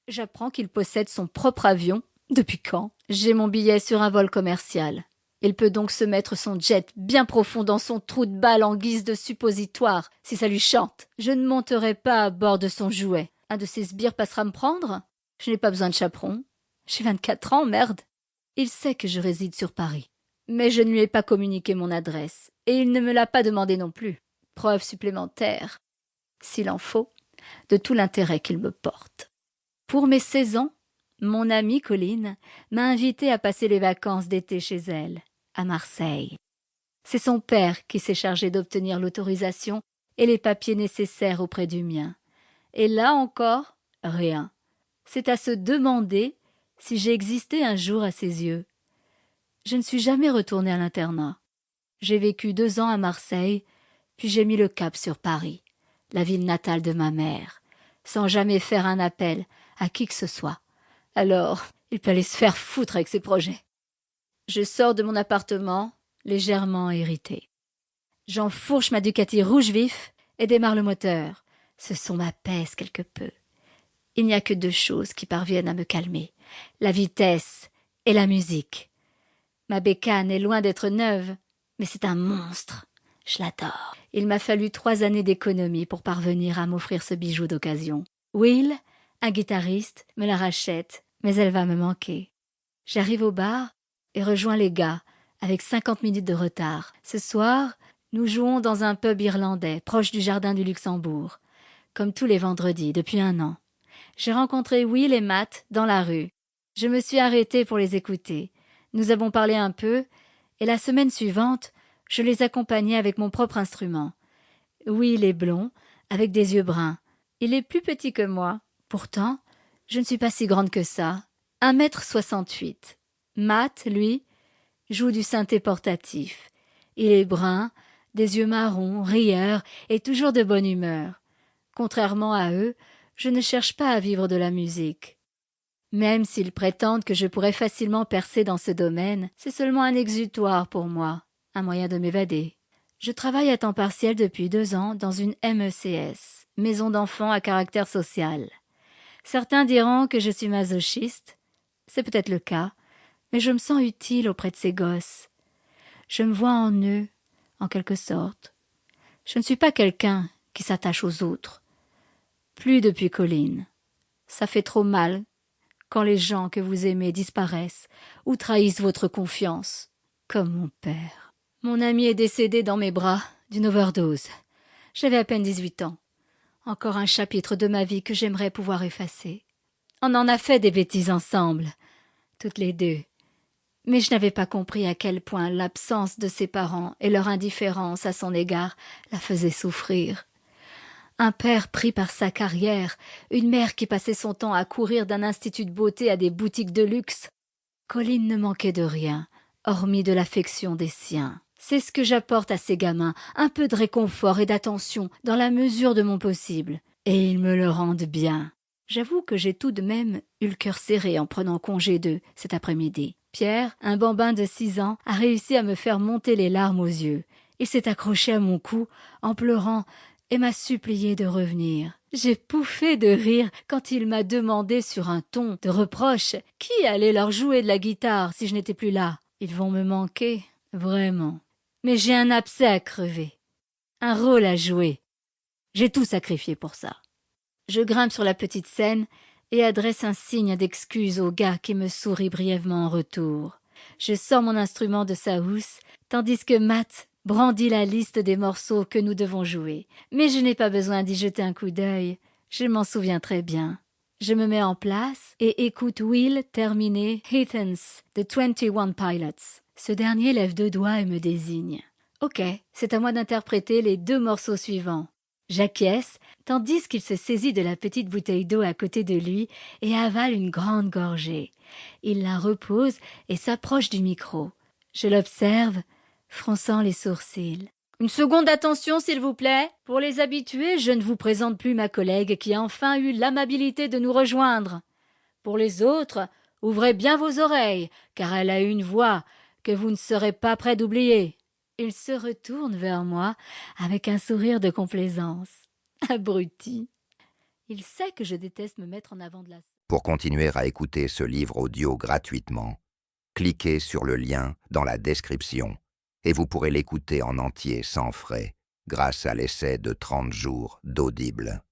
J'apprends qu'il possède son propre avion. Depuis quand? J'ai mon billet sur un vol commercial. Il peut donc se mettre son jet bien profond dans son trou de balle en guise de suppositoire, si ça lui chante. Je ne monterai pas à bord de son jouet. Un de ses sbires passera me prendre? Je n'ai pas besoin de chaperon. J'ai 24 ans, merde. Il sait que je réside sur Paris. Mais je ne lui ai pas communiqué mon adresse, et il ne me l'a pas demandé non plus. Preuve supplémentaire, s'il en faut, de tout l'intérêt qu'il me porte. Pour mes 16 ans, mon amie Colline m'a invité à passer les vacances d'été chez elle, à Marseille. C'est son père qui s'est chargé d'obtenir l'autorisation et les papiers nécessaires auprès du mien. Et là encore, rien. C'est à se demander si j'ai existé un jour à ses yeux. Je ne suis jamais retournée à l'internat. J'ai vécu 2 ans à Marseille, puis j'ai mis le cap sur Paris, la ville natale de ma mère, sans jamais faire un appel à qui que ce soit. Alors, il peut aller se faire foutre avec ses projets. Je sors de mon appartement, légèrement irritée. J'enfourche ma Ducati rouge vif et démarre le moteur. Ce son m'apaise quelque peu. Il n'y a que 2 choses qui parviennent à me calmer, la vitesse et la musique. Ma bécane est loin d'être neuve, mais c'est un monstre. Je l'adore. Il m'a fallu 3 années d'économie pour parvenir à m'offrir ce bijou d'occasion. Will, un guitariste, me la rachète, mais elle va me manquer. J'arrive au bar et rejoins les gars, avec 50 minutes de retard. Ce soir, nous jouons dans un pub irlandais, proche du jardin du Luxembourg, comme tous les vendredis, depuis 1 an. J'ai rencontré Will et Matt dans la rue. Je me suis arrêtée pour les écouter. Nous avons parlé un peu, et la semaine suivante, je les accompagnais avec mon propre instrument. Will est blond, avec des yeux bruns. Il est plus petit que moi. Pourtant, je ne suis pas si grande que ça. 1,68 m. Matt, lui, joue du synthé portatif. Il est brun, des yeux marrons, rieur et toujours de bonne humeur. Contrairement à eux, je ne cherche pas à vivre de la musique. Même s'ils prétendent que je pourrais facilement percer dans ce domaine, c'est seulement un exutoire pour moi, un moyen de m'évader. Je travaille à temps partiel depuis 2 ans dans une MECS, maison d'enfants à caractère social. Certains diront que je suis masochiste. C'est peut-être le cas, mais je me sens utile auprès de ces gosses. Je me vois en eux, en quelque sorte. Je ne suis pas quelqu'un qui s'attache aux autres. Plus depuis Colline. Ça fait trop mal quand les gens que vous aimez disparaissent ou trahissent votre confiance, comme mon père. Mon ami est décédé dans mes bras d'une overdose. J'avais à peine 18 ans. Encore un chapitre de ma vie que j'aimerais pouvoir effacer. On en a fait des bêtises ensemble, toutes les 2. Mais je n'avais pas compris à quel point l'absence de ses parents et leur indifférence à son égard la faisaient souffrir. Un père pris par sa carrière, une mère qui passait son temps à courir d'un institut de beauté à des boutiques de luxe. Colline ne manquait de rien, hormis de l'affection des siens. C'est ce que j'apporte à ces gamins, un peu de réconfort et d'attention dans la mesure de mon possible. Et ils me le rendent bien. J'avoue que j'ai tout de même eu le cœur serré en prenant congé d'eux cet après-midi. Pierre, un bambin de 6 ans, a réussi à me faire monter les larmes aux yeux. Il s'est accroché à mon cou en pleurant et m'a supplié de revenir. J'ai pouffé de rire quand il m'a demandé sur un ton de reproche qui allait leur jouer de la guitare si je n'étais plus là. Ils vont me manquer, vraiment. Mais j'ai un abcès à crever, un rôle à jouer. J'ai tout sacrifié pour ça. Je grimpe sur la petite scène et adresse un signe d'excuse au gars qui me sourit brièvement en retour. Je sors mon instrument de sa housse, tandis que Matt brandit la liste des morceaux que nous devons jouer. Mais je n'ai pas besoin d'y jeter un coup d'œil, je m'en souviens très bien. Je me mets en place et écoute Will terminer Heathens de 21 Pilots. Ce dernier lève 2 doigts et me désigne. Ok, c'est à moi d'interpréter les 2 morceaux suivants. J'acquiesce, tandis qu'il se saisit de la petite bouteille d'eau à côté de lui et avale une grande gorgée. Il la repose et s'approche du micro. Je l'observe, fronçant les sourcils. Une seconde d'attention, s'il vous plaît. Pour les habitués, je ne vous présente plus ma collègue qui a enfin eu l'amabilité de nous rejoindre. Pour les autres, ouvrez bien vos oreilles, car elle a une voix que vous ne serez pas près d'oublier. Il se retourne vers moi avec un sourire de complaisance. Abruti. Il sait que je déteste me mettre en avant de la scène. Pour continuer à écouter ce livre audio gratuitement, cliquez sur le lien dans la description et vous pourrez l'écouter en entier sans frais grâce à l'essai de 30 jours d'Audible.